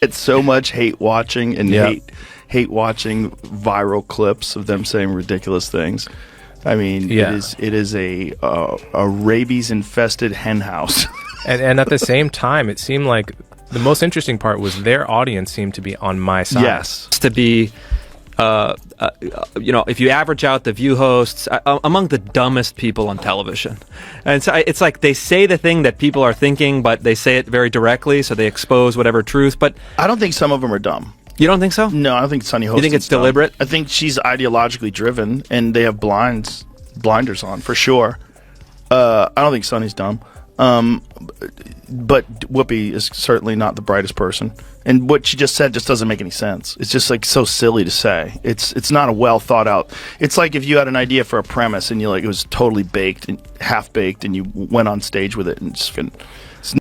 It's so much hate watching and hate watching viral clips of them saying ridiculous things. I mean, it is a rabies infested hen house. and at the same time, it seemed like the most interesting part was their audience seemed to be on my side. Yes, to be. If you average out the View hosts, among the dumbest people on television. And so it's like they say the thing that people are thinking, but they say it very directly, so they expose whatever truth. But I don't think some of them are dumb. You don't think so? No, I don't think Sunny Hostin's You think it's deliberate? I think she's ideologically driven, and they have blinders on, for sure. I don't think Sunny's dumb. But Whoopi is certainly not the brightest person, and what she just said just doesn't make any sense. It's just like so silly to say. It's not a well thought out. It's like if you had an idea for a premise and it was totally baked and half baked, and you went on stage with it and just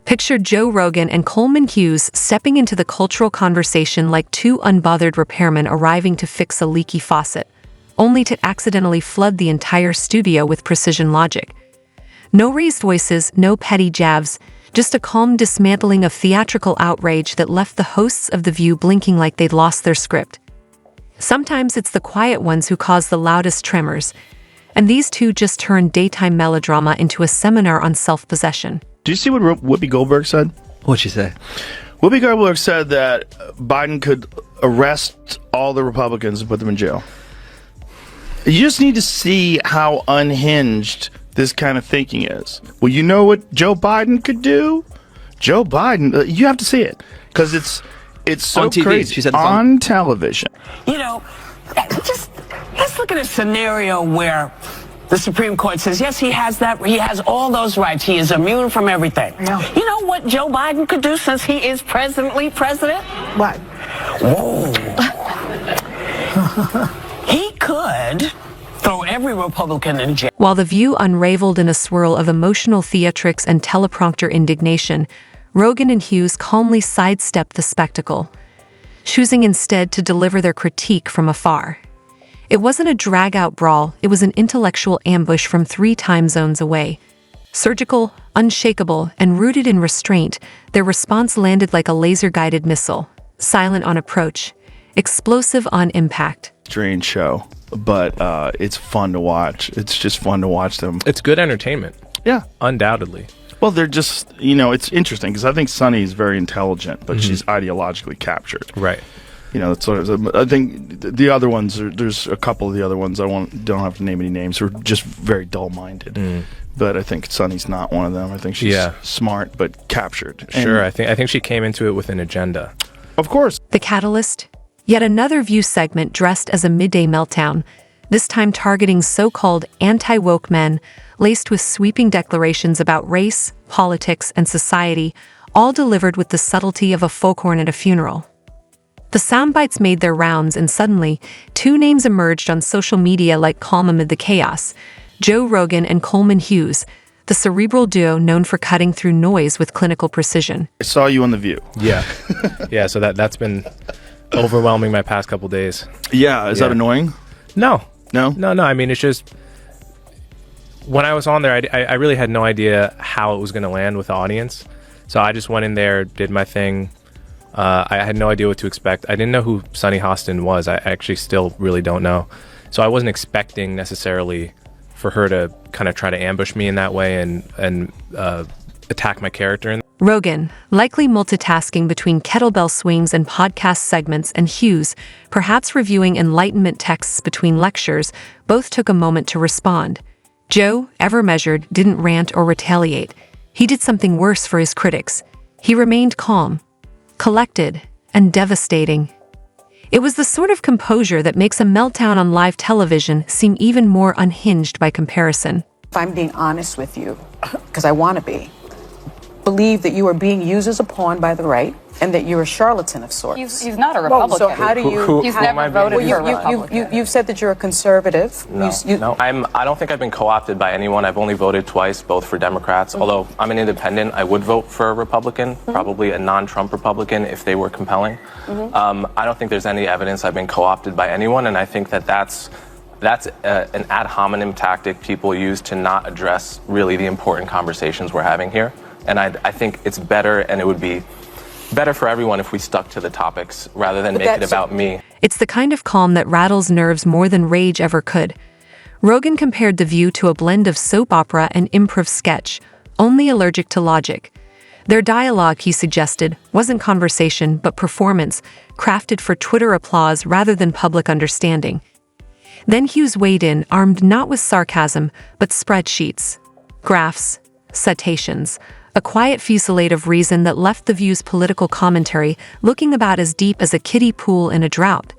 Picture Joe Rogan and Coleman Hughes stepping into the cultural conversation like two unbothered repairmen arriving to fix a leaky faucet, only to accidentally flood the entire studio with precision logic. No raised voices, no petty jabs, just a calm dismantling of theatrical outrage that left the hosts of The View blinking like they'd lost their script. Sometimes it's the quiet ones who cause the loudest tremors, and these two just turned daytime melodrama into a seminar on self-possession. Do you see what Whoopi Goldberg said? What'd she say? Whoopi Goldberg said that Biden could arrest all the Republicans and put them in jail. You just need to see how unhinged this kind of thinking is. Well, you know what Joe Biden could do? Joe Biden, you have to see it, because it's so on TV. crazy. She said it's on television. Just let's look at a scenario where the Supreme Court says, yes, he has all those rights. He is immune from everything. No. You know what Joe Biden could do since he is presently president? What? Whoa. He could throw every Republican in jail. While The View unraveled in a swirl of emotional theatrics and teleprompter indignation, Rogan and Hughes calmly sidestepped the spectacle, choosing instead to deliver their critique from afar. It wasn't a drag-out brawl, it was an intellectual ambush from 3 time zones away. Surgical, unshakable, and rooted in restraint, their response landed like a laser-guided missile, silent on approach, explosive on impact. Strange show, but it's fun to watch. It's just fun to watch them. It's good entertainment. Yeah. Undoubtedly. Well, they're just, it's interesting, because I think Sunny is very intelligent, but she's ideologically captured. Right. That's sort of. I think the other ones. There's a couple of the other ones. Don't have to name any names. Who are just very dull-minded. But I think Sunny's not one of them. I think she's smart but captured. Sure. I think she came into it with an agenda. Of course. The Catalyst. Yet another View segment dressed as a midday meltdown, this time targeting so-called anti-woke men, laced with sweeping declarations about race, politics, and society, all delivered with the subtlety of a foghorn at a funeral. The soundbites made their rounds, and suddenly, 2 names emerged on social media like calm amid the chaos: Joe Rogan and Coleman Hughes, the cerebral duo known for cutting through noise with clinical precision. I saw you on The View. Yeah. Yeah, so that's been overwhelming my past couple days. Yeah, is that annoying? No. No? No, I mean, it's just, when I was on there, I really had no idea how it was going to land with the audience. So I just went in there, did my thing. I had no idea what to expect. I didn't know who Sunny Hostin was. I actually still really don't know. So I wasn't expecting necessarily for her to kind of try to ambush me in that way and attack my character. Rogan, likely multitasking between kettlebell swings and podcast segments, and Hughes, perhaps reviewing enlightenment texts between lectures, both took a moment to respond. Joe, ever measured, didn't rant or retaliate. He did something worse for his critics. He remained calm, collected, and devastating. It was the sort of composure that makes a meltdown on live television seem even more unhinged by comparison. If I'm being honest with you, because I want to believe that you are being used as a pawn by the right and that you're a charlatan of sorts. He's not a Republican. So how do you... He's never voted for a Republican. You've said that you're a conservative. No, I don't think I've been co-opted by anyone. I've only voted twice, both for Democrats. Although I'm an independent, I would vote for a Republican, probably a non-Trump Republican if they were compelling. I don't think there's any evidence I've been co-opted by anyone, and I think that's an ad hominem tactic people use to not address really the important conversations we're having here. And I think it's better, and it would be better for everyone if we stuck to the topics rather than make it about me. It's the kind of calm that rattles nerves more than rage ever could. Rogan compared The View to a blend of soap opera and improv sketch, only allergic to logic. Their dialogue, he suggested, wasn't conversation but performance, crafted for Twitter applause rather than public understanding. Then Hughes weighed in, armed not with sarcasm, but spreadsheets, graphs, citations, a quiet fusillade of reason that left The View's political commentary looking about as deep as a kiddie pool in a drought.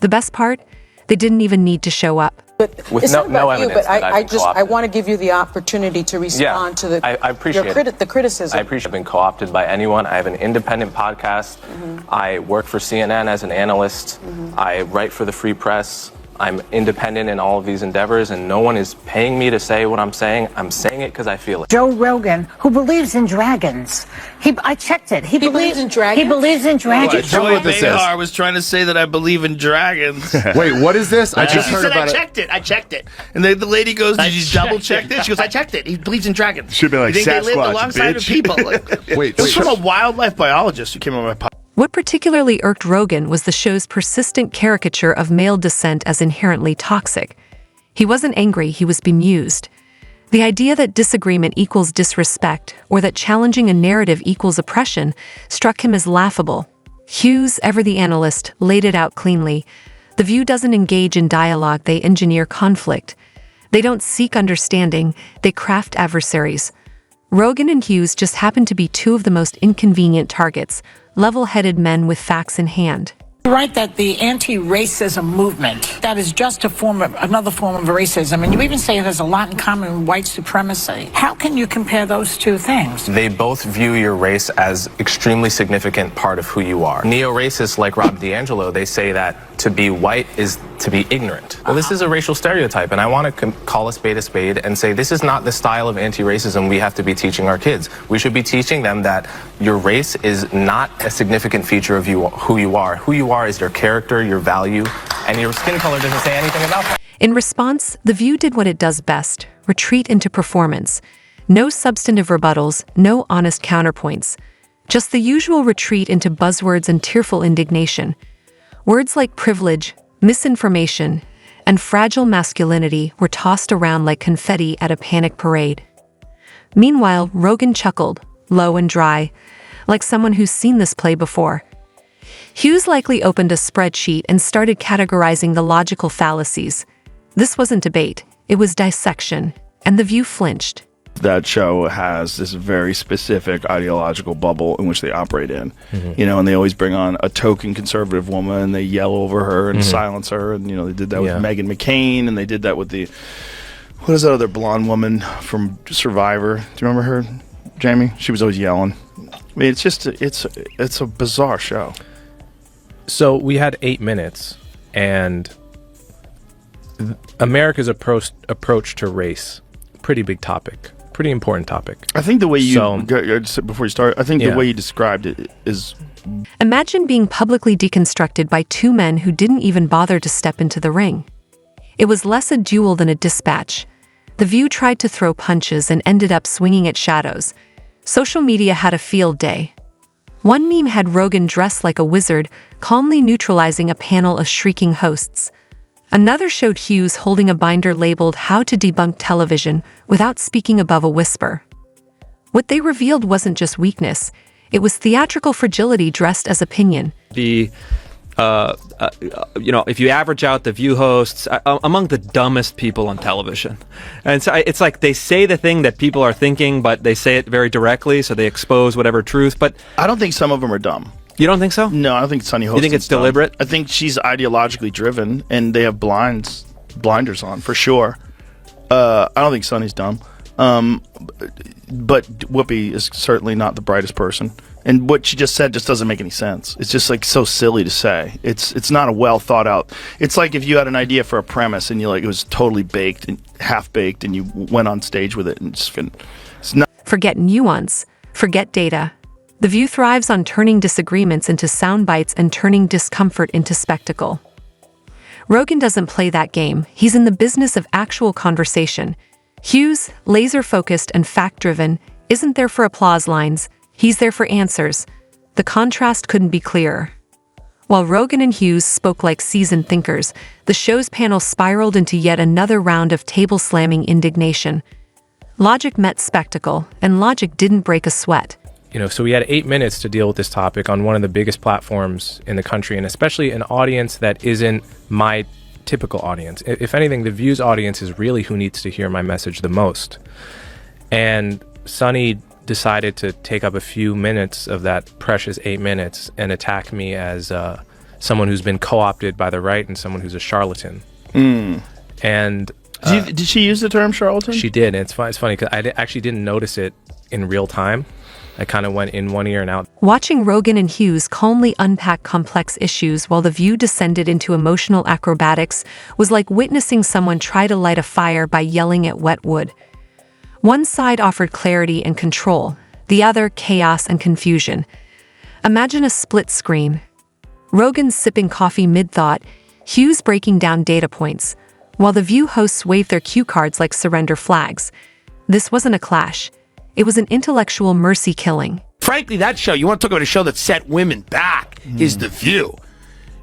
The best part? They didn't even need to show up. But With it's not no about you, evidence but that I've been I co-opted. want to give you the opportunity to respond to the I appreciate the criticism. I appreciate being co-opted by anyone. I have an independent podcast. I work for CNN as an analyst. I write for the Free Press. I'm independent in all of these endeavors, and no one is paying me to say what I'm saying. I'm saying it because I feel it. Joe Rogan, who believes in dragons. I checked it. He believes in dragons? He believes in dragons. Joey what this is. Behar was trying to say that I believe in dragons. Wait, what is this? I just She heard said, about I it. checked it. I checked it. And the lady goes, did you double check this? She goes, I checked it. He believes in dragons. Should be like, you think they lived Sasquatch, alongside of bitch. people? Like, Wait, it was from a wildlife biologist who came on my podcast. What particularly irked Rogan was the show's persistent caricature of male descent as inherently toxic. He wasn't angry, he was bemused. The idea that disagreement equals disrespect, or that challenging a narrative equals oppression, struck him as laughable. Hughes, ever the analyst, laid it out cleanly. The View doesn't engage in dialogue, they engineer conflict. They don't seek understanding, they craft adversaries. Rogan and Hughes just happen to be two of the most inconvenient targets, level-headed men with facts in hand. You're right that the anti-racism movement, that is just another form of racism, and you even say it has a lot in common with white supremacy. How can you compare those two things? They both view your race as extremely significant part of who you are. Neo-racists like Rob D'Angelo, they say that to be white is to be ignorant. Well, this is a racial stereotype, and I want to call a spade and say this is not the style of anti-racism we have to be teaching our kids. We should be teaching them that your race is not a significant feature of you, who you are. Who you are is your character, your value, and your skin color doesn't say anything about that. In response, The View did what it does best, retreat into performance. No substantive rebuttals, no honest counterpoints. Just the usual retreat into buzzwords and tearful indignation. Words like privilege, misinformation, and fragile masculinity were tossed around like confetti at a panic parade. Meanwhile, Rogan chuckled, low and dry, like someone who's seen this play before. Hughes likely opened a spreadsheet and started categorizing the logical fallacies. This wasn't debate, it was dissection, and The View flinched. That show has this very specific ideological bubble in which they operate in, you know, and they always bring on a token conservative woman and they yell over her and silence her. And, you know, they did that with Meghan McCain, and they did that with what is that other blonde woman from Survivor? Do you remember her, Jamie? She was always yelling. I mean, it's just, it's a bizarre show. So we had 8 minutes, and America's approach to race, pretty big topic, pretty important topic. I think the way you, before you start, I think the way you described it is... Imagine being publicly deconstructed by two men who didn't even bother to step into the ring. It was less a duel than a dispatch. The View tried to throw punches and ended up swinging at shadows. Social media had a field day. One meme had Rogan dressed like a wizard, calmly neutralizing a panel of shrieking hosts. Another showed Hughes holding a binder labeled How to Debunk Television without speaking above a whisper. What they revealed wasn't just weakness, it was theatrical fragility dressed as opinion. If you average out the View hosts, among the dumbest people on television. And so it's like they say the thing that people are thinking, but they say it very directly, so they expose whatever truth. But I don't think some of them are dumb. You don't think so? No, I don't think Sunny Hostin's You think it's dumb. deliberate? I think she's ideologically driven, and they have blinders on, for sure. I don't think Sunny's dumb. But Whoopi is certainly not the brightest person. And what she just said just doesn't make any sense. It's just like so silly to say. It's not a well thought out. It's like if you had an idea for a premise and it was totally baked and half baked, and you went on stage with it and it's not. Forget nuance. Forget data. The View thrives on turning disagreements into sound bites and turning discomfort into spectacle. Rogan doesn't play that game. He's in the business of actual conversation. Hughes, laser-focused and fact-driven, isn't there for applause lines. He's there for answers. The contrast couldn't be clearer. While Rogan and Hughes spoke like seasoned thinkers, the show's panel spiraled into yet another round of table-slamming indignation. Logic met spectacle, and logic didn't break a sweat. So we had 8 minutes to deal with this topic on one of the biggest platforms in the country, and especially an audience that isn't my typical audience. If anything, the Views audience is really who needs to hear my message the most. And Sonny decided to take up a few minutes of that precious 8 minutes and attack me as someone who's been co-opted by the right and someone who's a charlatan. And did she use the term charlatan? she did. And it's funny because I actually didn't notice it in real time. I kind of went in one ear and out. Watching Rogan and Hughes calmly unpack complex issues while The View descended into emotional acrobatics was like witnessing someone try to light a fire by yelling at wet wood. One side offered clarity and control, the other chaos and confusion. Imagine a split screen. Rogan sipping coffee mid-thought, Hughes breaking down data points, while The View hosts waved their cue cards like surrender flags. This wasn't a clash. It was an intellectual mercy killing. Frankly, that show, you want to talk about a show that set women back, is The View.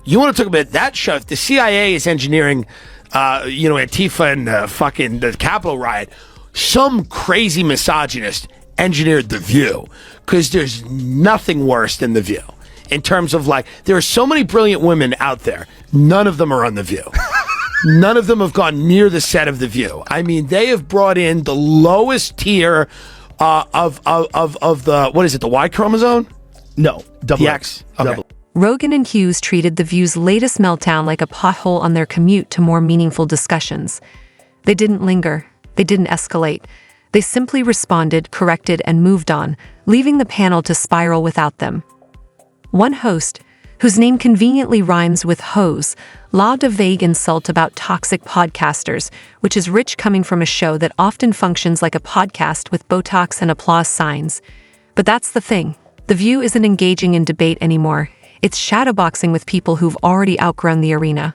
You want to talk about that show. If the CIA is engineering, Antifa and fucking the Capitol riot, some crazy misogynist engineered The View, because there's nothing worse than The View. In terms of there are so many brilliant women out there. None of them are on The View. None of them have gone near the set of The View. I mean, they have brought in the lowest tier of the, what is it, the Y chromosome? No, double The X. Okay. Double. Rogan and Hughes treated The View's latest meltdown like a pothole on their commute to more meaningful discussions. They didn't linger. They didn't escalate. They simply responded, corrected, and moved on, leaving the panel to spiral without them. One host, whose name conveniently rhymes with hose, lobbed a vague insult about toxic podcasters, which is rich coming from a show that often functions like a podcast with Botox and applause signs. But that's the thing. The View isn't engaging in debate anymore. It's shadowboxing with people who've already outgrown the arena.